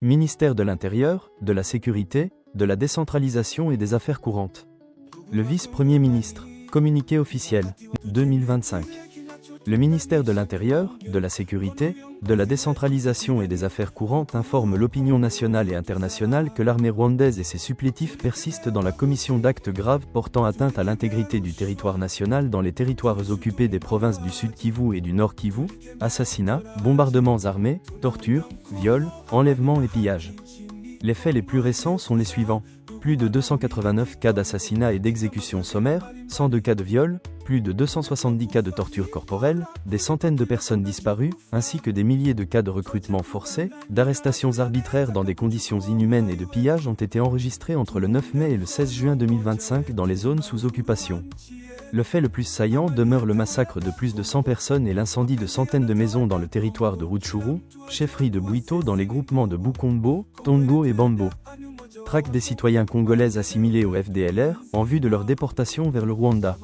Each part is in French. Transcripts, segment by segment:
Ministère de l'Intérieur, de la Sécurité, de la Décentralisation et des Affaires courantes. Le vice-premier ministre. Communiqué officiel. 2025. Le ministère de l'Intérieur, de la Sécurité, de la Décentralisation et des Affaires courantes informe l'opinion nationale et internationale que l'armée rwandaise et ses supplétifs persistent dans la commission d'actes graves portant atteinte à l'intégrité du territoire national dans les territoires occupés des provinces du Sud Kivu et du Nord Kivu, assassinats, bombardements armés, tortures, viols, enlèvements et pillages. Les faits les plus récents sont les suivants. Plus de 289 cas d'assassinat et d'exécution sommaire, 102 cas de viol, plus de 270 cas de torture corporelle, des centaines de personnes disparues, ainsi que des milliers de cas de recrutement forcé, d'arrestations arbitraires dans des conditions inhumaines et de pillages ont été enregistrés entre le 9 mai et le 16 juin 2025 dans les zones sous occupation. Le fait le plus saillant demeure le massacre de plus de 100 personnes et l'incendie de centaines de maisons dans le territoire de Rutshuru, chefferie de Bwito dans les groupements de Bukombo, Tongo et Bambo. Traque des citoyens congolais assimilés au FDLR, en vue de leur déportation vers le Rwanda.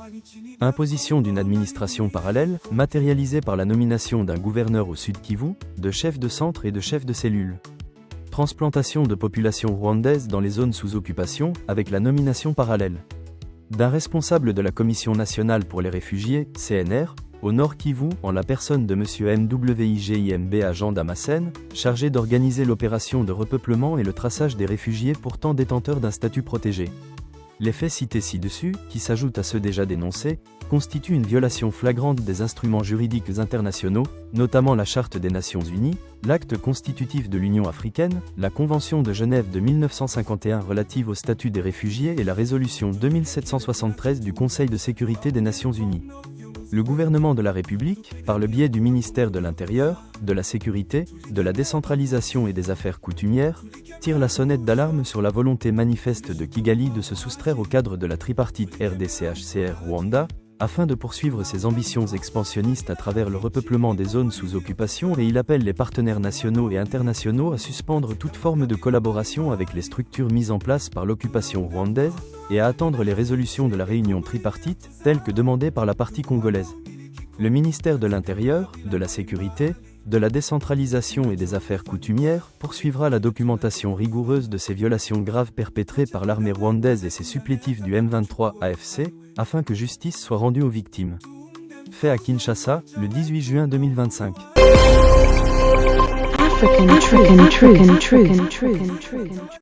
Imposition d'une administration parallèle, matérialisée par la nomination d'un gouverneur au Sud Kivu, de chefs de centre et de chefs de cellule. Transplantation de population rwandaise dans les zones sous occupation, avec la nomination parallèle d'un responsable de la Commission nationale pour les réfugiés, CNR, au Nord Kivu, en la personne de M. MWIGIMB agent Damasen, chargé d'organiser l'opération de repeuplement et le traçage des réfugiés pourtant détenteurs d'un statut protégé. Les faits cités ci-dessus, qui s'ajoutent à ceux déjà dénoncés, constituent une violation flagrante des instruments juridiques internationaux, notamment la Charte des Nations Unies, l'acte constitutif de l'Union africaine, la Convention de Genève de 1951 relative au statut des réfugiés et la résolution 2773 du Conseil de sécurité des Nations Unies. Le gouvernement de la République, par le biais du ministère de l'Intérieur, de la Sécurité, de la Décentralisation et des Affaires coutumières, tire la sonnette d'alarme sur la volonté manifeste de Kigali de se soustraire au cadre de la tripartite RDC-HCR-Rwanda, afin de poursuivre ses ambitions expansionnistes à travers le repeuplement des zones sous occupation, et il appelle les partenaires nationaux et internationaux à suspendre toute forme de collaboration avec les structures mises en place par l'occupation rwandaise, et à attendre les résolutions de la réunion tripartite, telles que demandées par la partie congolaise. Le ministère de l'Intérieur, de la Sécurité, de la Décentralisation et des Affaires coutumières poursuivra la documentation rigoureuse de ces violations graves perpétrées par l'armée rwandaise et ses supplétifs du M23 AFC, afin que justice soit rendue aux victimes. Fait à Kinshasa, le 18 juin 2025. African Truth.